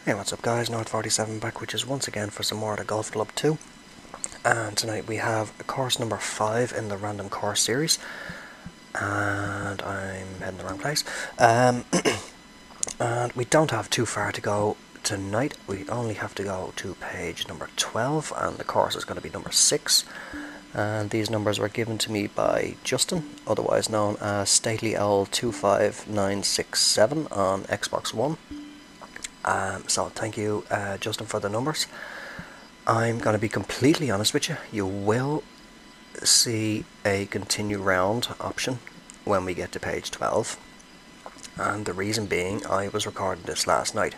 Hey, what's up guys, North47 back, which is once again for some more of the Golf Club 2. And tonight we have course number 5 in the random course series. And I'm heading the wrong place. And we don't have too far to go tonight. We only have to go to page number 12, and the course is going to be number 6. And these numbers were given to me by Justin, otherwise known as StatelyL25967 on Xbox One. So thank you, Justin, for the numbers. I'm going to be completely honest with you. You will see a continue round option when we get to page 12. And the reason being, I was recording this last night.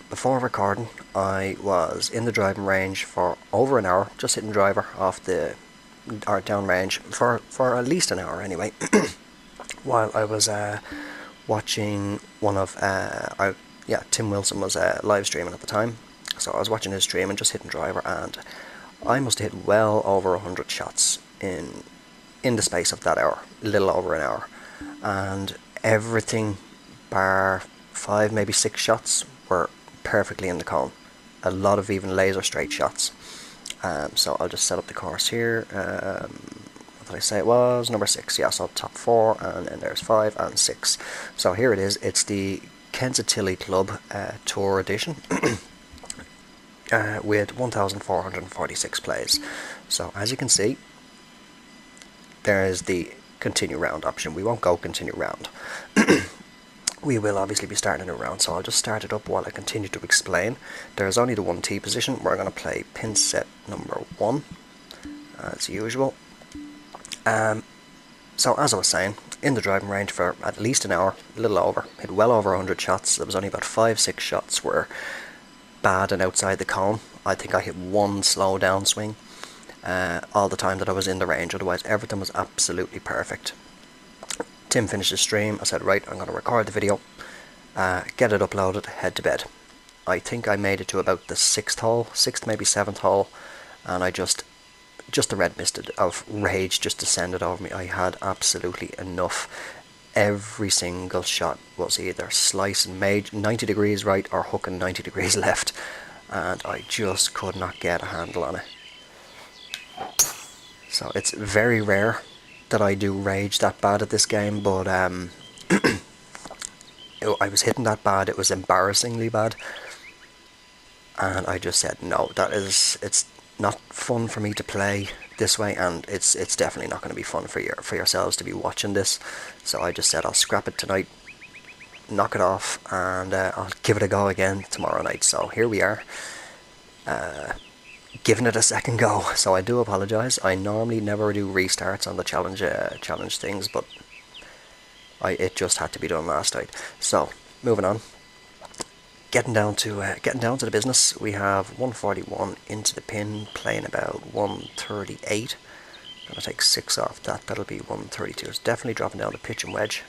Before recording, I was in the driving range for over an hour, just hitting driver off the down range for at least an hour anyway, while I was watching one of Tim Wilson was live streaming at the time, so I was watching his stream and just hitting driver, and I must have hit well over 100 shots in the space of that hour, a little over an hour, and everything bar 5, maybe 6 shots were perfectly in the cone. A lot of even laser straight shots. So I'll just set up the course here. What did I say it was? Number 6, yeah, so top 4, and then there's 5 and 6. So here it is, it's the Kensington Club Tour Edition with 1,446 plays. So as you can see, there is the continue round option. We won't go continue round. We will obviously be starting a new round, so I'll just start it up while I continue to explain. There's only the 1T position. We're going to play pin set number 1, as usual. So as I was saying, in the driving range for at least an hour, a little over, hit well over 100 shots. There was only about 5-6 shots were bad and outside the cone. I think I hit one slow downswing all the time that I was in the range, otherwise everything was absolutely perfect. Tim finished the stream. I said, right, I'm going to record the video, get it uploaded, head to bed. I think I made it to about the 6th hole, 6th maybe 7th hole, and I just the red mist of rage just descended over me. I had absolutely enough. Every single shot was either slicing 90 degrees right or hooking 90 degrees left, and I just could not get a handle on it. So it's very rare that I do rage that bad at this game, but I was hitting that bad, it was embarrassingly bad, and I just said no, it's not fun for me to play this way, and it's definitely not going to be fun for yourselves to be watching this. So I just said I'll scrap it tonight, knock it off, and I'll give it a go again tomorrow night. So here we are, giving it a second go. So I do apologise. I normally never do restarts on the challenge things, but it just had to be done last night. So moving on. Getting down to the business, we have 141 into the pin, playing about 138. Gonna take 6 off that. That'll be 132. It's definitely dropping down the pitch and wedge.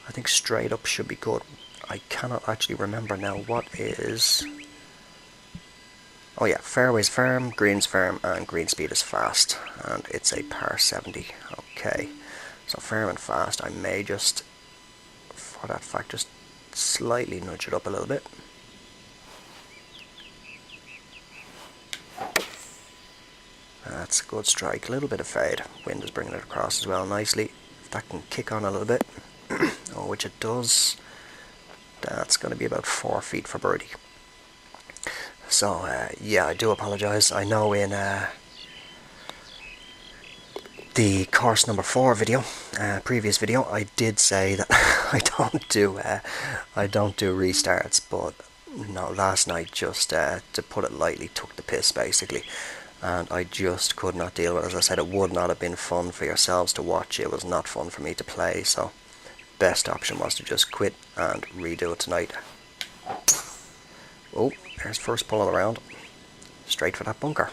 I think straight up should be good. I cannot actually remember now what is. Oh yeah, fairway's firm, green's firm, and green speed is fast, and it's a par 70. Okay, so firm and fast. I may just, for that fact, just slightly nudge it up a little bit. That's a good strike. A little bit of fade. Wind is bringing it across as well nicely. If that can kick on a little bit, oh, which it does, that's going to be about 4 feet for birdie. So yeah, I do apologise. I know in the course number 4 video, previous video, I did say that I don't do restarts, but no, last night just to put it lightly took the piss basically, and I just could not deal with it. As I said, it would not have been fun for yourselves to watch. It was not fun for me to play, so best option was to just quit and redo it tonight. Oh, there's first pull of the round, straight for that bunker.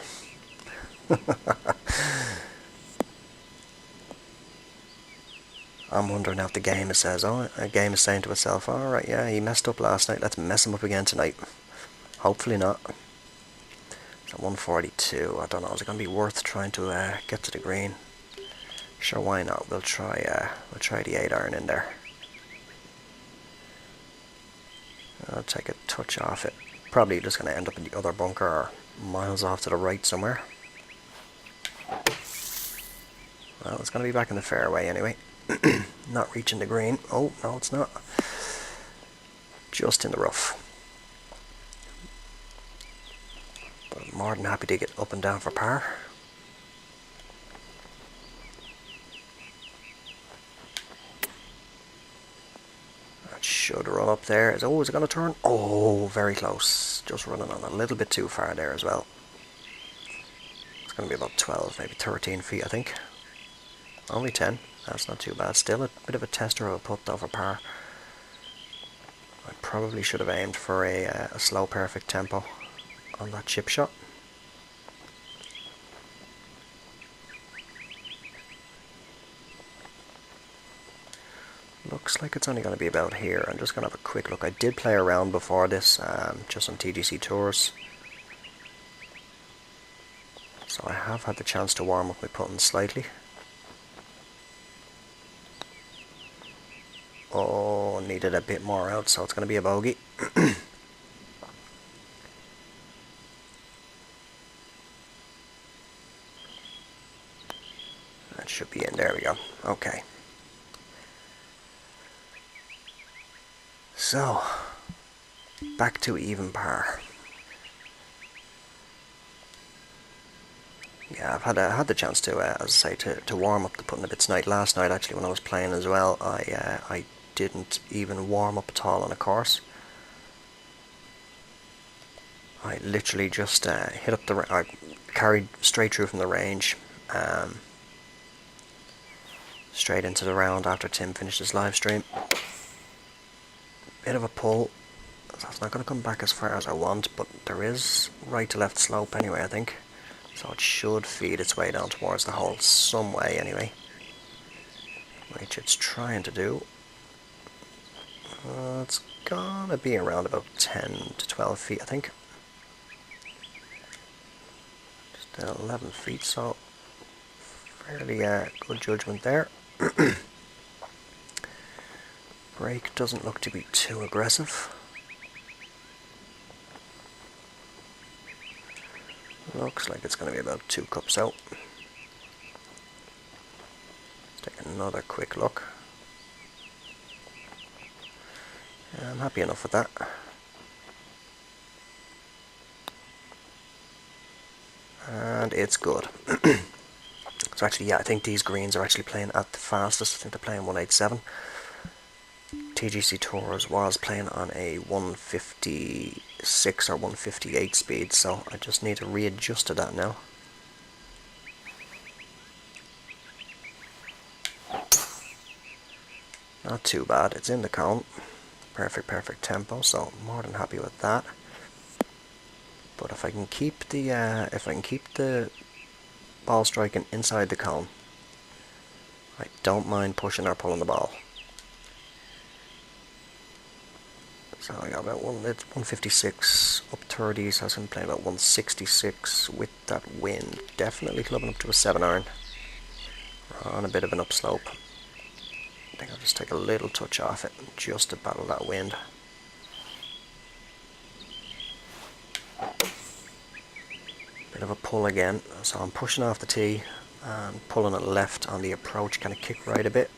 I'm wondering now if the game says, a game is saying to itself, alright, yeah, he messed up last night, let's mess him up again tonight. Hopefully not. So 142, I don't know, is it going to be worth trying to get to the green? Sure, why not? We'll try the 8 iron in there. I'll take a touch off it. Probably just going to end up in the other bunker or miles off to the right somewhere. Well, it's going to be back in the fairway anyway. Not reaching the green. Oh, no, it's not. Just in the rough. But I'm more than happy to get up and down for par. That should run up there. Is it going to turn? Oh, very close. Just running on a little bit too far there as well. It's going to be about 12, maybe 13 feet, I think. Only 10. That's not too bad. Still a bit of a tester of a putt though for par. I probably should have aimed for a slow perfect tempo on that chip shot. Looks like it's only going to be about here. I'm just going to have a quick look. I did play around before this, just on TGC tours. So I have had the chance to warm up my putting slightly. Oh, needed a bit more out, so it's going to be a bogey. That should be in. There we go. Okay. So, back to even par. Yeah, I've had the chance to, as I say, to warm up the putting a bit tonight. Last night, actually, when I was playing as well, I didn't even warm up at all on a course. I literally just hit up I carried straight through from the range, straight into the round after Tim finished his live stream. Bit of a pull. So it's not going to come back as far as I want, but there is right to left slope anyway, I think. So it should feed its way down towards the hole some way anyway. Which it's trying to do. It's gonna be around about 10 to 12 feet, I think. Just 11 feet, so fairly good judgment there. Break doesn't look to be too aggressive. Looks like it's going to be about 2 cups out. Let's take another quick look. I'm happy enough with that. And it's good. So actually, yeah, I think these greens are actually playing at the fastest. I think they're playing 187. TGC Tours was playing on a 156 or 158 speed, so I just need to readjust to that now. Not too bad. It's in the cone. Perfect tempo, so more than happy with that. But if I can keep the ball striking inside the cone, I don't mind pushing or pulling the ball. So I got about it's 156 up 30, so I was going to play about 166 with that wind. Definitely clubbing up to a 7-iron. On a bit of an upslope. I think I'll just take a little touch off it just to battle that wind. Bit of a pull again, so I'm pushing off the tee and pulling it left on the approach, kind of kick right a bit.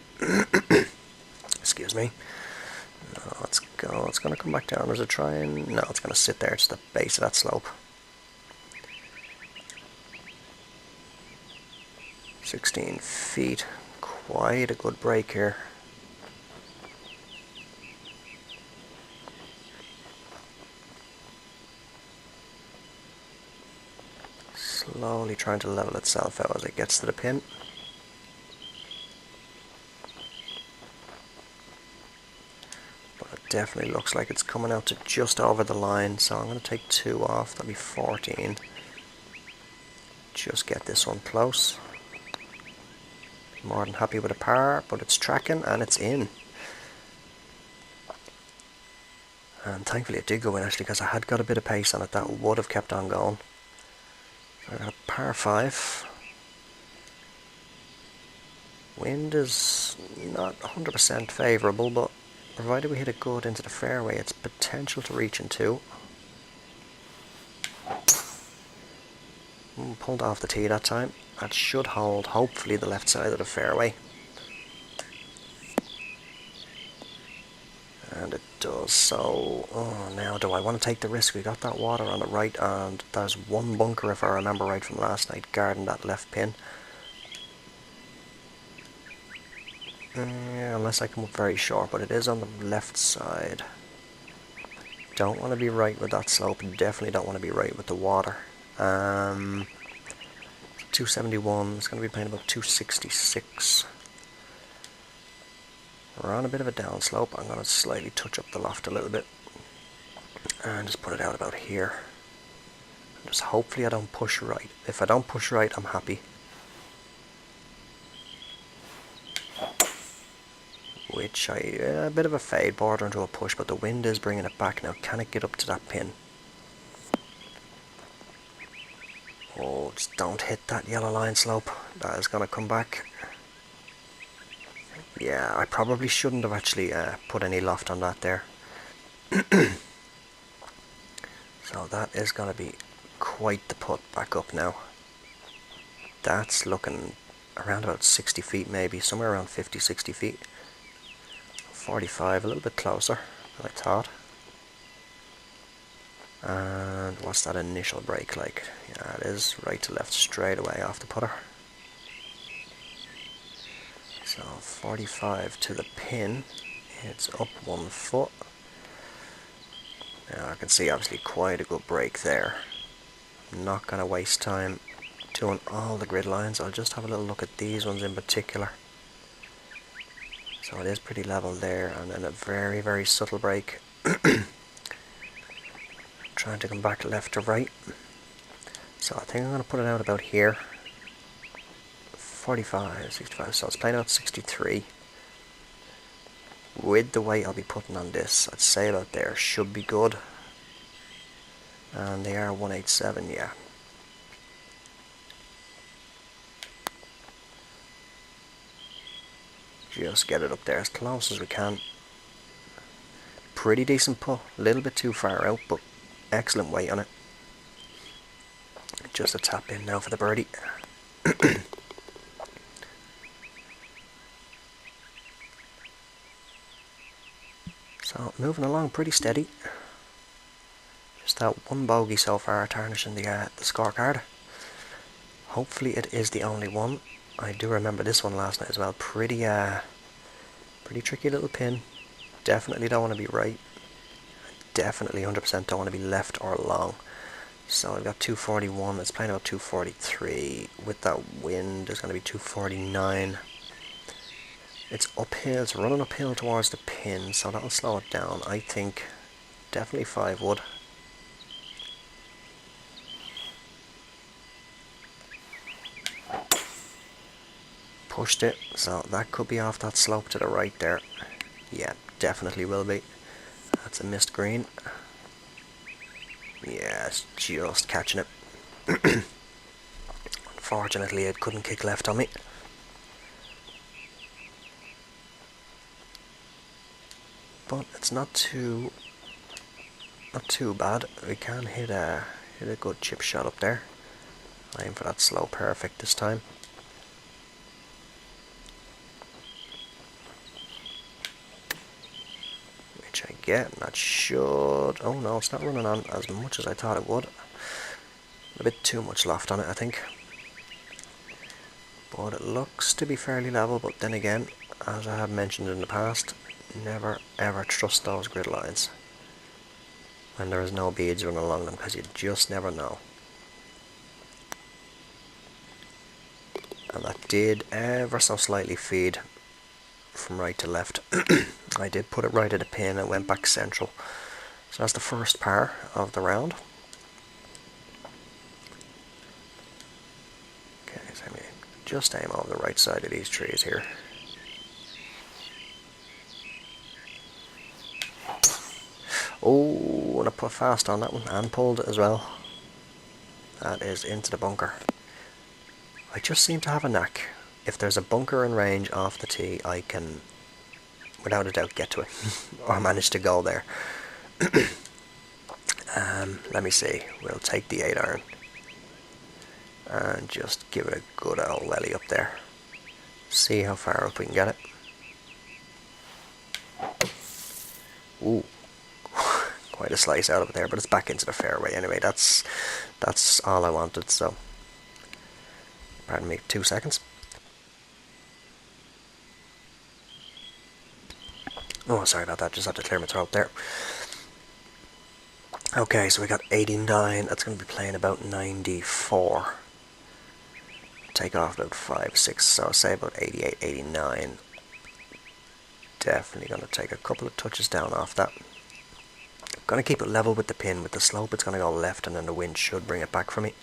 Excuse me. No, let's go. It's going to come back down. Is it trying? No, it's going to sit there. It's the base of that slope. 16 feet. Quite a good break here. Slowly trying to level itself out as it gets to the pin. Definitely looks like it's coming out to just over the line, so I'm going to take 2 off. That'll be 14. Just get this one close. More than happy with a par, but it's tracking and it's in. And thankfully it did go in actually, because I had got a bit of pace on it that would have kept on going. So I got a par 5. Wind is not 100% favourable, but provided we hit it good into the fairway, it's potential to reach into. Pulled off the tee that time. That should hold, hopefully, the left side of the fairway. And it does. So, now do I want to take the risk? We got that water on the right, and there's one bunker, if I remember right from last night, guarding that left pin. Yeah, unless I come up very short, but it is on the left side. Don't want to be right with that slope, definitely don't want to be right with the water. 271, it's going to be playing about 266. We're on a bit of a downslope. I'm going to slightly touch up the loft a little bit and just put it out about here. And just hopefully I don't push right. If I don't push right, I'm happy. Which a bit of a fade, border into a push, but the wind is bringing it back now. Can it get up to that pin? Oh, just don't hit that yellow line slope. That is going to come back. Yeah, I probably shouldn't have actually put any loft on that there. So that is going to be quite the put back up now. That's looking around about 60 feet maybe, somewhere around 50, 60 feet. 45, a little bit closer than I thought. And what's that initial break like? Yeah, it is right to left straight away off the putter. So 45 to the pin, it's up 1 foot. Now I can see obviously quite a good break there. I'm not going to waste time doing all the grid lines. I'll just have a little look at these ones in particular. So it is pretty level there, and then a very, very subtle break. Trying to come back left to right. So I think I'm going to put it out about here. 45, 65, so it's playing out 63. With the weight I'll be putting on this, I'd say about there should be good. And they are 187, yeah. Just get it up there as close as we can. Pretty decent pull, a little bit too far out, but excellent weight on it. Just a tap in now for the birdie. So moving along pretty steady. Just that one bogey so far, tarnishing the scorecard. Hopefully it is the only one. I do remember this one last night as well. Pretty tricky little pin. Definitely don't want to be right. Definitely 100% don't want to be left or long. So I've got 241. It's playing about 243. With that wind, there's going to be 249. It's uphill. It's running uphill towards the pin, so that'll slow it down. I think definitely 5 wood. Pushed it, so that could be off that slope to the right there. Yeah, definitely will be. That's a missed green. Yeah, it's just catching it. Unfortunately, it couldn't kick left on me. But it's not too bad. We can hit a good chip shot up there. Aim for that slow perfect this time. Which I get, and that should... Oh no, it's not running on as much as I thought it would. A bit too much loft on it, I think. But it looks to be fairly level, but then again, as I have mentioned in the past, never ever trust those grid lines when there is no beads running along them, because you just never know. And that did ever so slightly feed from right to left. I did put it right at the pin and went back central. So that's the first par of the round. Okay, so I'm going to just aim over the right side of these trees here. Oh, and I put fast on that one and pulled it as well. That is into the bunker. I just seem to have a knack. If there's a bunker in range off the tee, I can without a doubt get to it, or manage to go there. Let me see, we'll take the 8 iron and just give it a good old welly up there. See how far up we can get it. Ooh, quite a slice out of it there, but it's back into the fairway anyway. That's all I wanted, so pardon me, 2 seconds. Oh, sorry about that, just had to clear my throat there. Okay, so we got 89, that's going to be playing about 94. Take off about 5, 6, so say about 88, 89. Definitely going to take a couple of touches down off that. Going to keep it level with the pin. With the slope it's going to go left, and then the wind should bring it back for me.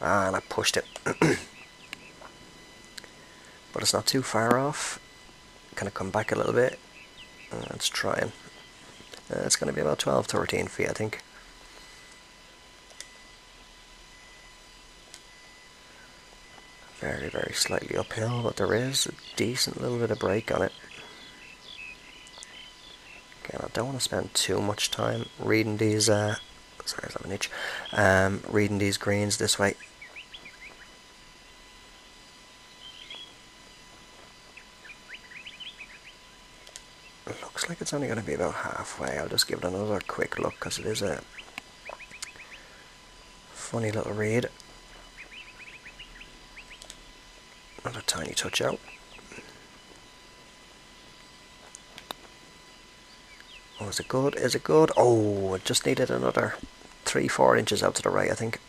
And I pushed it. But it's not too far off. Kind of come back a little bit. It's trying. It's going to be about 12, 13 feet, I think. Very, very slightly uphill, but there is a decent little bit of break on it. Again, I don't want to spend too much time reading these, sorry, I have an itch, reading these greens this way. It looks like it's only going to be about halfway. I'll just give it another quick look, because it is a funny little read. Another tiny touch out. Oh, is it good? Is it good? Oh, it just needed another 3-4 inches out to the right, I think.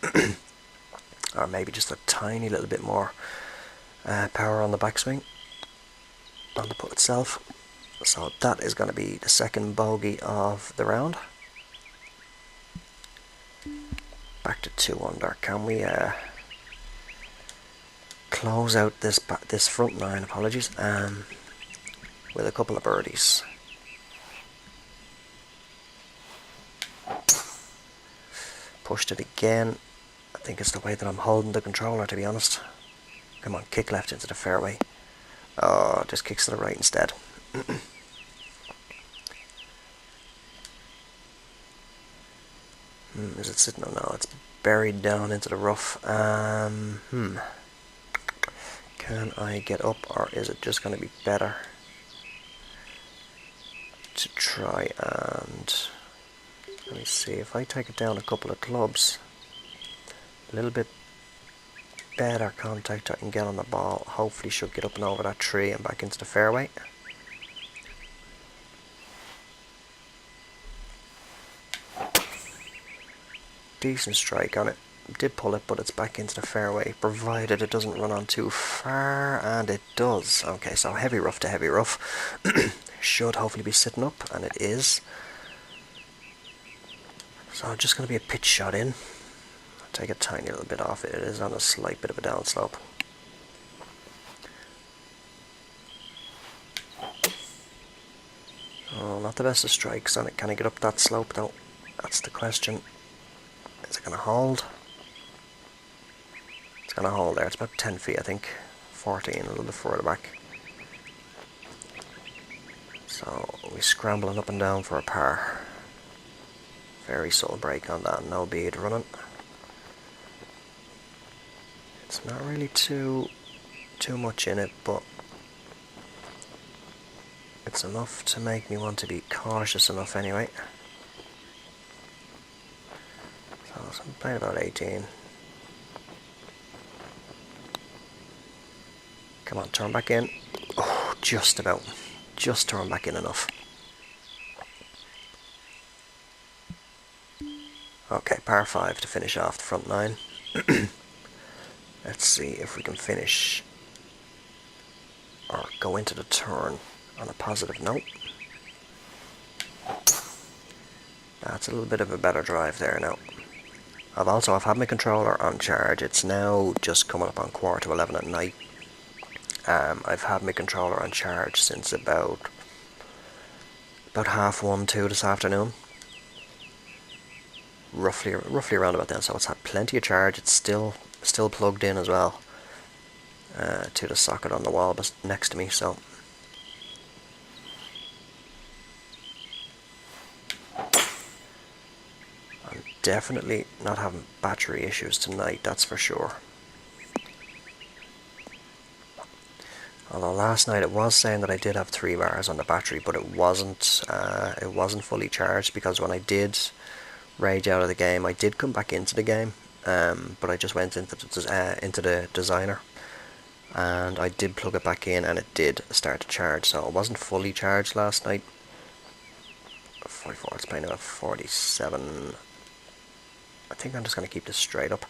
Or maybe just a tiny little bit more power on the backswing, on the putt itself. So that is going to be the second bogey of the round. Back to 2 under. Can we close out this front 9, apologies, with a couple of birdies? Pushed it again. I think it's the way that I'm holding the controller, to be honest. Come on, kick left into the fairway. Oh, just kicks to the right instead. Is it sitting? Oh no, it's buried down into the rough. Can I get up, or is it just going to be better to try and... Let me see, if I take it down a couple of clubs, a little bit better contact I can get on the ball, hopefully should get up and over that tree and back into the fairway. Decent strike on it. Did pull it, but it's back into the fairway, provided it doesn't run on too far, and it does. Okay, so heavy rough to heavy rough. Should hopefully be sitting up, and it is. So just going to be a pitch shot in. Take a tiny little bit off it. It is on a slight bit of a downslope. Oh, not the best of strikes on it. Can I get up that slope though? That's the question. Is it going to hold? It's going to hold there. It's about 10 feet, I think. 14, a little bit further back. So we're scrambling up and down for a par. Very subtle break on that. No bead running. It's not really too much in it, but it's enough to make me want to be cautious enough anyway. So I'm playing about 18. Come on, turn back in. Oh, just about. Just turn back in enough. Okay, par 5 to finish off the front 9. Let's see if we can finish or go into the turn on a positive note. That's a little bit of a better drive there now. I've had my controller on charge. It's now just coming up on 11:15 at night. I've had my controller on charge since about 1:30, 2 this afternoon. Roughly around about then, so it's had plenty of charge. It's still plugged in as well. to the socket on the wall next to me, so I'm definitely not having battery issues tonight, that's for sure. Although last night it was saying that I did have 3 bars on the battery, but it wasn't fully charged, because when I did rage out of the game, I did come back into the game, but I just went into the designer, and I did plug it back in, and it did start to charge. So it wasn't fully charged last night. 44, it's playing about 47. I think I'm just going to keep this straight up,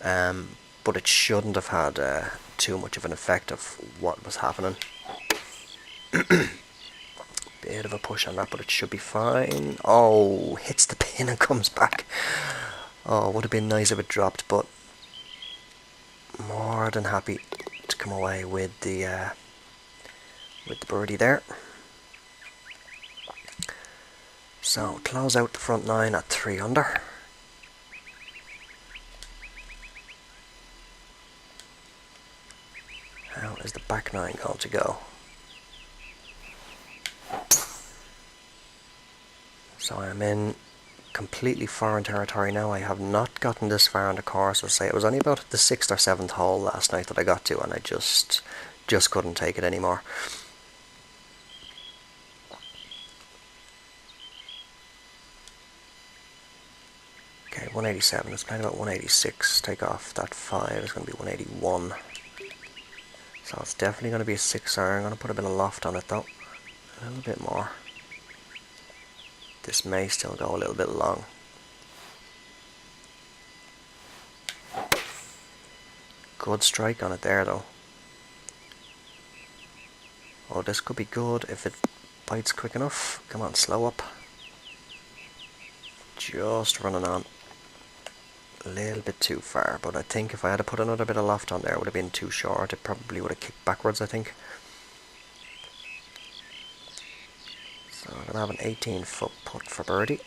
but it shouldn't have had too much of an effect of what was happening. Bit of a push on that, but it should be fine. Oh, hits the pin and comes back. Oh, would have been nice if it dropped, but more than happy to come away with the birdie there. So close out the front 9 at 3 under. How is the back 9 going to go? So I'm in completely foreign territory now. I have not gotten this far on the course. I'll say it was only about the 6th or 7th hole last night that I got to, and I just couldn't take it anymore. Okay, 187. It's playing about 186. Take off that 5. It's going to be 181. So it's definitely going to be a 6 iron. I'm going to put a bit of loft on it though. A little bit more. This may still go a little bit long. Good strike on it there though. Oh, this could be good if it bites quick enough. Come on, slow up. Just running on. A little bit too far, but I think if I had to put another bit of loft on there, it would have been too short. It probably would have kicked backwards, I think. So I'm going to have an 18-foot putt for birdie.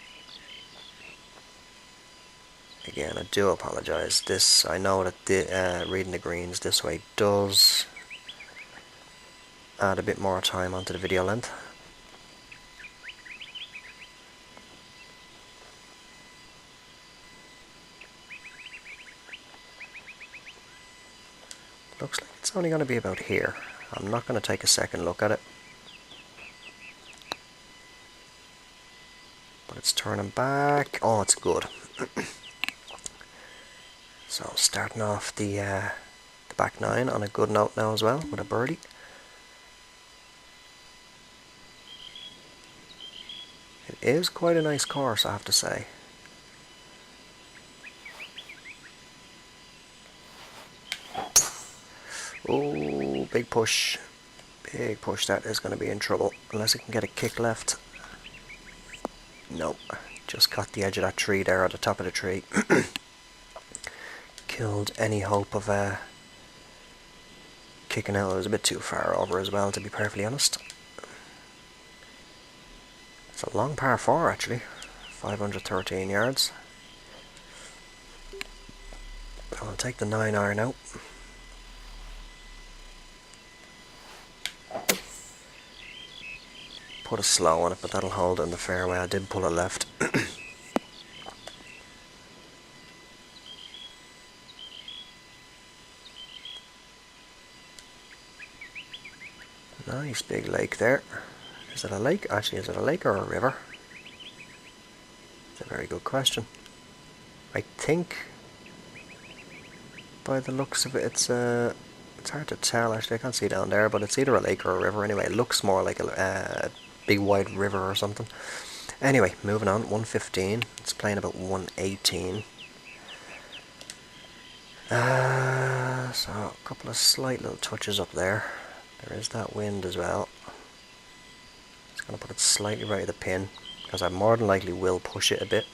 Again, I do apologise. This, I know that reading the greens this way does add a bit more time onto the video length. Looks like it's only going to be about here. I'm not going to take a second look at it. But it's turning back. Oh, it's good. So starting off the back 9 on a good note now as well, with a birdie. It is quite a nice course, I have to say. Oh, big push. Big push. That is going to be in trouble. Unless it can get a kick left. Nope. Just caught the edge of that tree there at the top of the tree. Killed any hope of kicking out. It was a bit too far over as well, to be perfectly honest. It's a long par 4 actually. 513 yards. I'll take the 9 iron out. Put a slow on it, but that'll hold in the fairway. I did pull it left. Nice big lake there. Is it a lake? Actually, is it a lake or a river? It's a very good question. I think, by the looks of it, it's hard to tell actually. I can't see down there, but it's either a lake or a river anyway. It looks more like a big wide river or something. Anyway, moving on. 115. It's playing about 118. So a couple of slight little touches up there. There is that wind as well. Just going to put it slightly right of the pin, because I more than likely will push it a bit.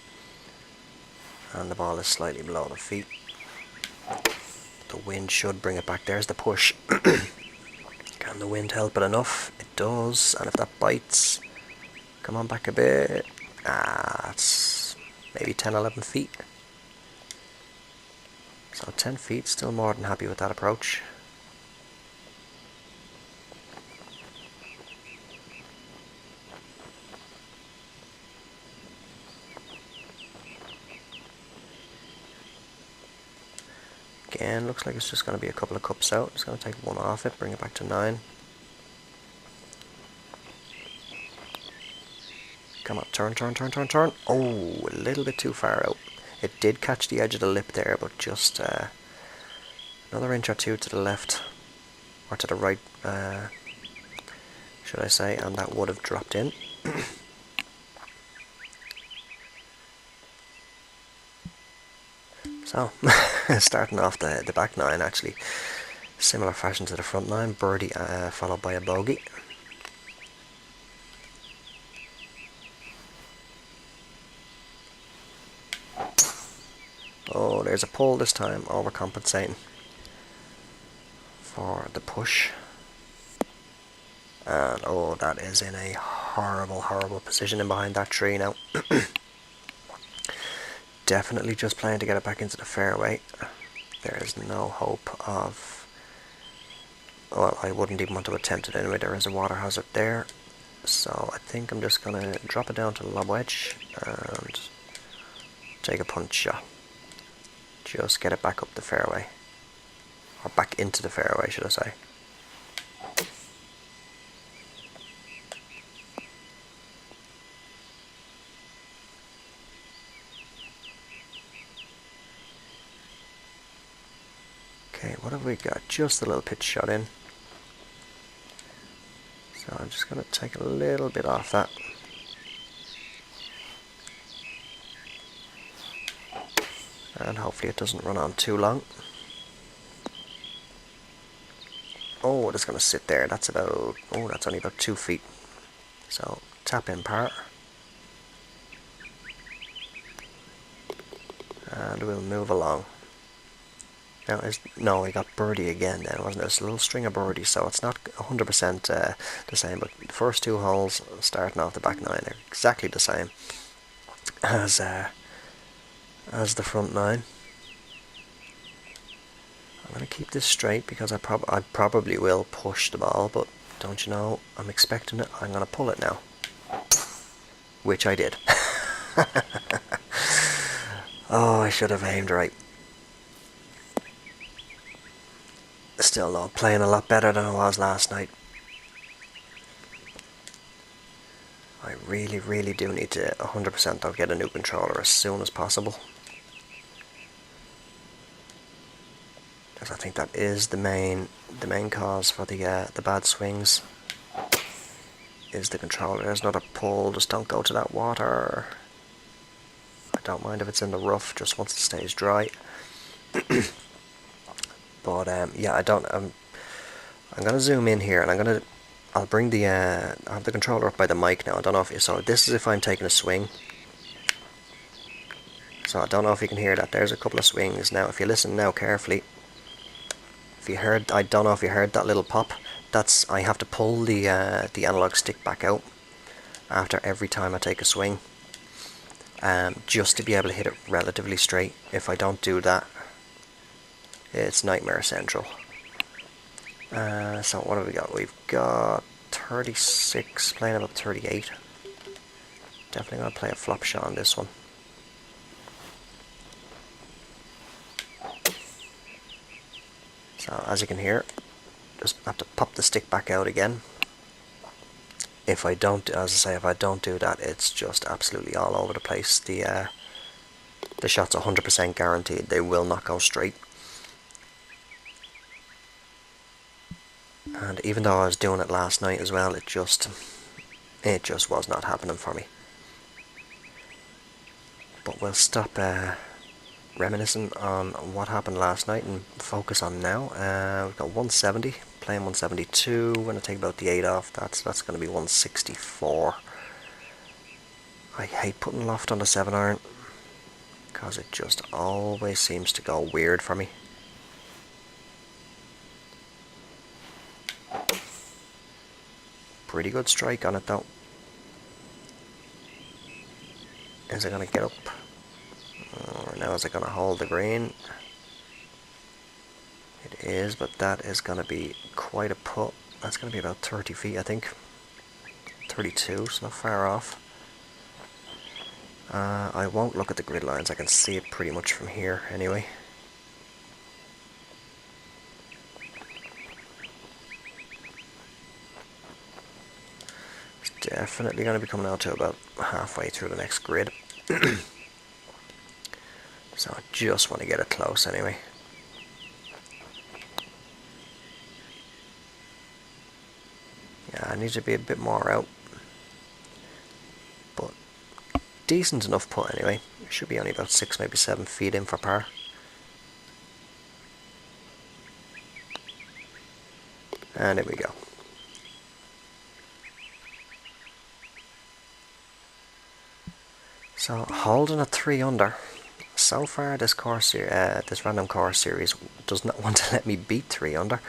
And the ball is slightly below the feet. The wind should bring it back. There's the push. Can the wind help it enough? It does. And if that bites, come on back a bit. It's maybe 10-11 feet. So 10 feet, still more than happy with that approach. Again, looks like it's just going to be a couple of cups out. Just going to take one off it, bring it back to 9. Come on, turn, turn, turn, turn, turn. Oh, a little bit too far out. It did catch the edge of the lip there, but just another inch or two to the left, or to the right, should I say, and that would have dropped in. So, starting off the back 9, actually, similar fashion to the front 9, birdie followed by a bogey. Oh, there's a pull this time, overcompensating for the push. And oh, that is in a horrible, horrible position in behind that tree now. Definitely just playing to get it back into the fairway. There is no hope of... Well, I wouldn't even want to attempt it anyway. There is a water hazard there. So I think I'm just going to drop it down to the lob wedge and take a punch shot. Just get it back up the fairway. Or back into the fairway, should I say. Okay, what have we got? Just a little pitch shot in. So I'm just going to take a little bit off that. And hopefully it doesn't run on too long. Oh, it's going to sit there. That's about... Oh, that's only about 2 feet. So, tap in par. And we'll move along. Now, no, we got birdie again then, wasn't it? It's a little string of birdies, so it's not 100% the same, but the first 2 holes starting off the back 9 are exactly the same as the front 9. I'm going to keep this straight because I probably will push the ball, but don't you know, I'm expecting it. I'm going to pull it now. Which I did. Oh, I should have aimed right. Still though, playing a lot better than I was last night. I really, really do need to 100% though get a new controller as soon as possible. Because I think that is the main cause for the bad swings. Is the controller. There's another pull, just don't go to that water. I don't mind if it's in the rough, just once it stays dry. But yeah, I'm gonna zoom in here, and I'll bring I have the controller up by the mic now. I don't know if so. This is if I'm taking a swing. So I don't know if you can hear that. There's a couple of swings now. If you listen now carefully, I don't know if you heard that little pop. That's I have to pull the analog stick back out after every time I take a swing, just to be able to hit it relatively straight. If I don't do that, it's nightmare central. So what have we got? We've got 36, playing about 38. Definitely going to play a flop shot on this one. So as you can hear, just have to pop the stick back out again. If I don't, as I say, if I don't do that, it's just absolutely all over the place. The shot's 100% guaranteed. They will not go straight. And even though I was doing it last night as well, it just was not happening for me. But we'll stop reminiscing on what happened last night and focus on now. We've got 170, playing 172. We're going to take about the 8 off. That's going to be 164. I hate putting loft on the 7-iron because it just always seems to go weird for me. Pretty good strike on it though. Is it going to get up? Or now is it going to hold the green? It is, but that is going to be quite a putt. That's going to be about 30 feet, I think. 32, so not far off. I won't look at the grid lines. I can see it pretty much from here anyway. Definitely going to be coming out to about halfway through the next grid. So I just want to get it close anyway. Yeah, I need to be a bit more out. But decent enough put anyway. It should be only about 6, maybe 7 feet in for par. And there we go. So holding a 3 under. So far this this random course series does not want to let me beat 3 under.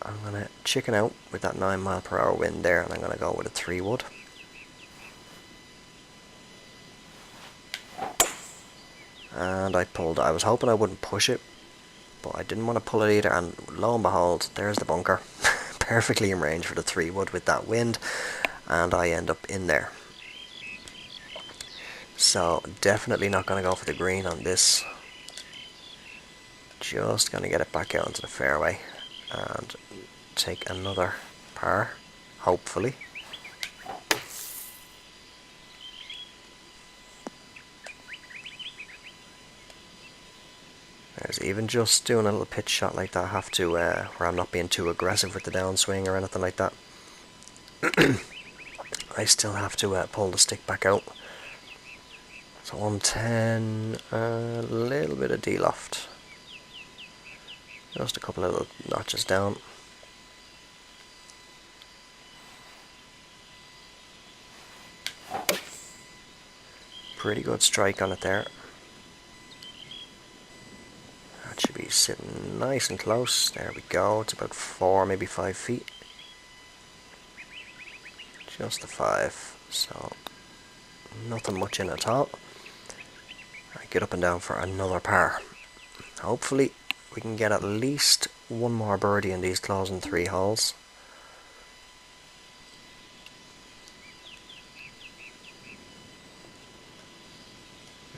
I'm going to chicken out with that 9 mile per hour wind there, and I'm going to go with a 3 wood. And I was hoping I wouldn't push it, but I didn't want to pull it either, and lo and behold, there's the bunker. Perfectly in range for the 3 wood with that wind, and I end up in there. So definitely not going to go for the green on this. Just going to get it back out into the fairway and take another par, hopefully. There's even just doing a little pitch shot like that, I have to, where I'm not being too aggressive with the downswing or anything like that. I still have to pull the stick back out. So 110, a little bit of D-loft. Just a couple of little notches down. Pretty good strike on it there. That should be sitting nice and close. There we go. It's about 4, maybe 5 feet. Just the 5. So nothing much in at all. I get up and down for another par. Hopefully we can get at least one more birdie in these closing 3 holes.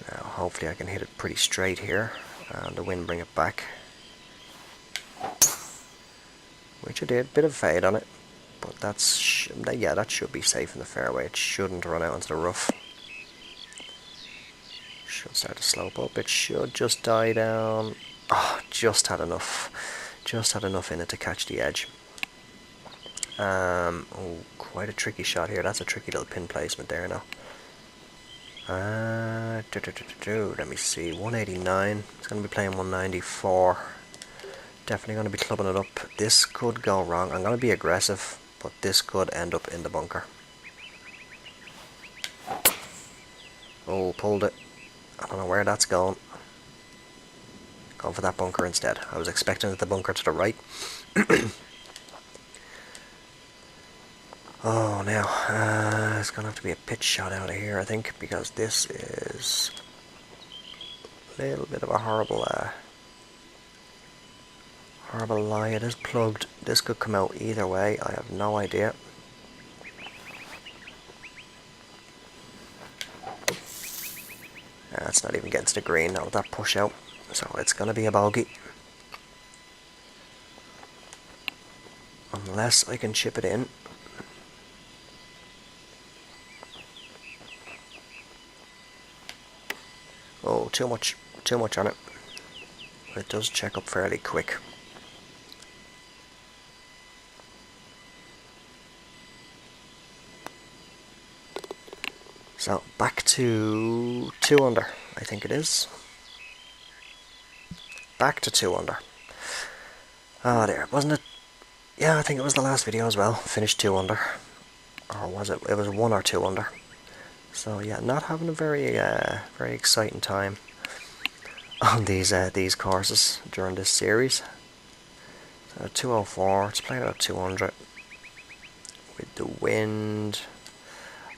Now hopefully I can hit it pretty straight here and the wind bring it back. Which I did, bit of fade on it, but that should be safe in the fairway. It shouldn't run out into the rough. Should start to slope up. It should just die down. Oh, just had enough in it to catch the edge. Oh, quite a tricky shot here. That's a tricky little pin placement there now. Let me see. 189. It's going to be playing 194. Definitely going to be clubbing it up. This could go wrong. I'm going to be aggressive, but this could end up in the bunker. Oh, pulled it. I don't know where that's going. Going for that bunker instead. I was expecting the bunker to the right. Oh, now, it's going to have to be a pitch shot out of here, I think, because this is a little bit of a horrible lie. It is plugged. This could come out either way. I have no idea. It's not even getting to the green now with that push out. So it's going to be a bogey. Unless I can chip it in. Oh, too much on it. It does check up fairly quick. So back to 2 under, I think it is. Back to 2 under. Ah, there, wasn't it? Yeah, I think it was the last video as well. Finished 2 under. Or was it? It was 1 or 2 under. So yeah, not having a very exciting time on these courses during this series. So 204, it's playing about 200. With the wind,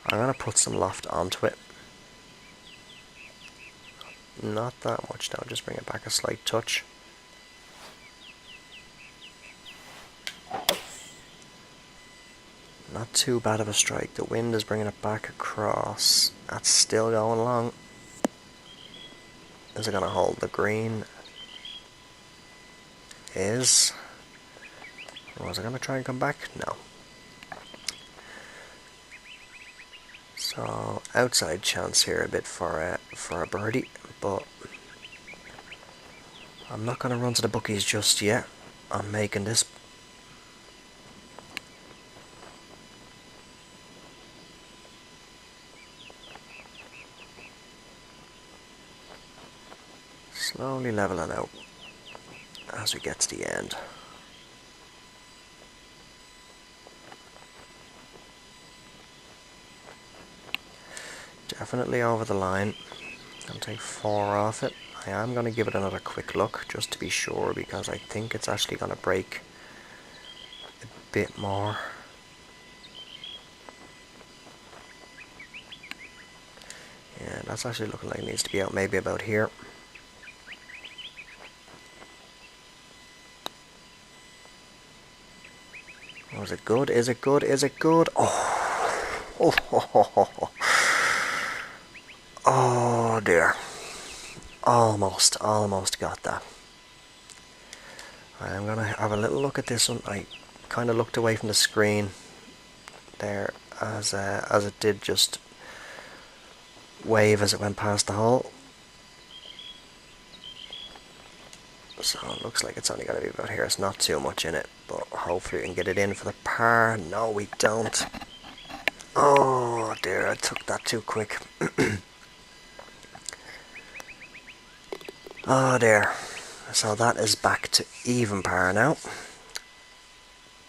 I'm going to put some loft onto it. Not that much now, just bring it back a slight touch. Not too bad of a strike. The wind is bringing it back across. That's still going long. Is it going to hold the green? Was it going to try and come back? No. So outside chance here a bit for a birdie, but I'm not going to run to the bookies just yet. I'm making this. Slowly leveling out as we get to the end. Definitely over the line. I'll take 4 off it. I am going to give it another quick look just to be sure, because I think it's actually going to break a bit more. Yeah, that's actually looking like it needs to be out maybe about here. Oh, is it good? Is it good? Is it good? Oh, oh, oh, oh, oh. Oh dear. Almost got that. I'm going to have a little look at this one. I kind of looked away from the screen there as it did just wave as it went past the hole. So it looks like it's only going to be about here. It's not too much in it, but hopefully we can get it in for the par. No, we don't. Oh dear, I took that too quick. Oh dear. So that is back to even par now.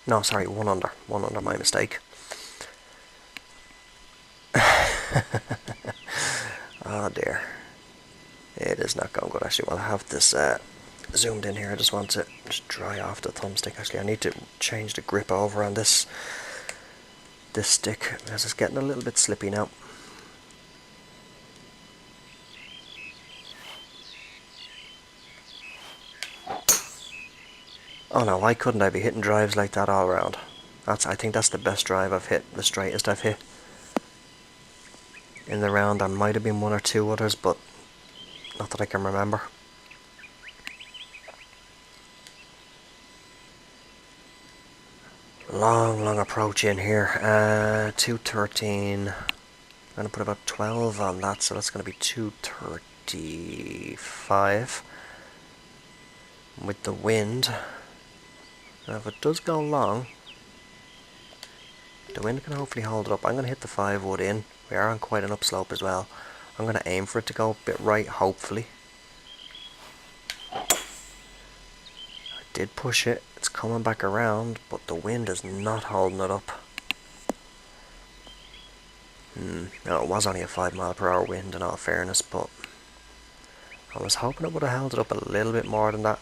No, sorry, 1 under. 1 under, my mistake. Oh dear. It is not going good. Actually, while I have this zoomed in here, I just want to just dry off the thumbstick. Actually, I need to change the grip over on this stick, because it's getting a little bit slippy now. Oh no, why couldn't I be hitting drives like that all around? I think that's the best drive I've hit, the straightest I've hit. In the round there might have been 1 or 2 others, but not that I can remember. Long approach in here. 213. I'm going to put about 12 on that, so that's going to be 235. With the wind. Now if it does go long, the wind can hopefully hold it up. I'm going to hit the 5 wood in. We are on quite an upslope as well. I'm going to aim for it to go a bit right, hopefully. I did push it. It's coming back around, but the wind is not holding it up. No, it was only a 5 mph wind in all fairness, but I was hoping it would have held it up a little bit more than that.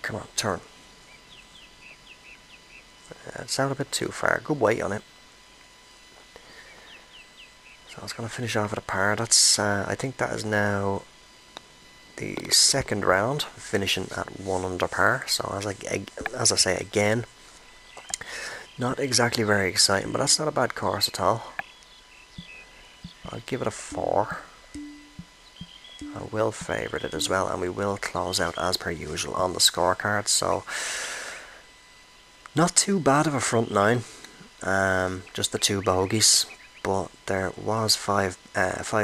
Come on, turn. It's out a bit too far. Good weight on it. So I was going to finish off at a par. That's I think that is now the second round, finishing at 1 under par. So as I say again, not exactly very exciting, but that's not a bad course at all. I'll give it a 4. I will favourite it as well, and we will close out as per usual on the scorecard. So not too bad of a front 9, just the 2 bogeys, but there was 5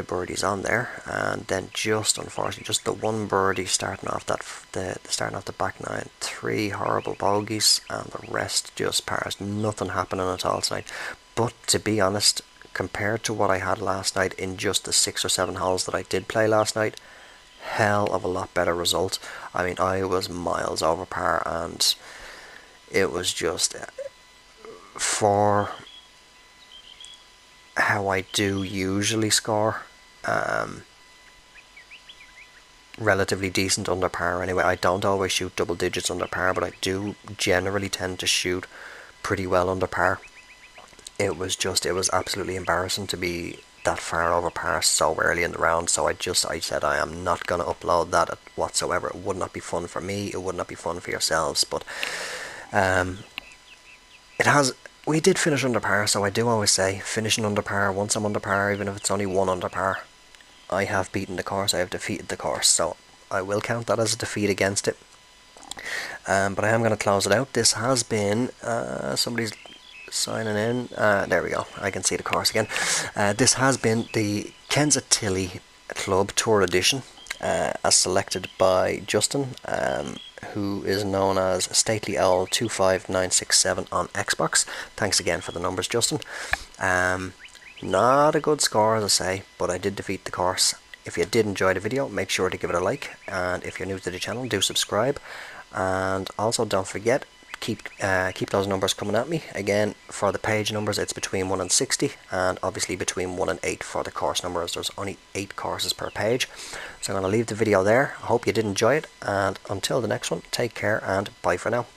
birdies on there, and then just unfortunately just the 1 birdie starting off the back 9. 3 horrible bogeys, and the rest just pars. Nothing happening at all tonight. But to be honest, compared to what I had last night in just the 6 or 7 holes that I did play last night, hell of a lot better result. I mean, I was miles over par, and it was just for how I do usually score, relatively decent under par anyway. I don't always shoot double digits under par, but I do generally tend to shoot pretty well under par. It was absolutely embarrassing to be that far over par so early in the round, so I said I am not going to upload that whatsoever. It would not be fun for me, it would not be fun for yourselves, but we did finish under par, so I do always say, finishing under par, once I'm under par, even if it's only 1 under par, I have beaten the course, I have defeated the course, so I will count that as a defeat against it. But I am going to close it out. This has been somebody's signing in. There we go. I can see the course again. This has been the Kensington Club Tour Edition, as selected by Justin, who is known as Stately Owl 25967 on Xbox. Thanks again for the numbers, Justin. Not a good score, as I say, but I did defeat the course. If you did enjoy the video, make sure to give it a like, and if you're new to the channel, do subscribe. And also don't forget, keep those numbers coming at me. Again, for the page numbers, it's between 1 and 60, and obviously between 1 and 8 for the course numbers. There's only 8 courses per page. So I'm going to leave the video there. I hope you did enjoy it, and until the next one, take care and bye for now.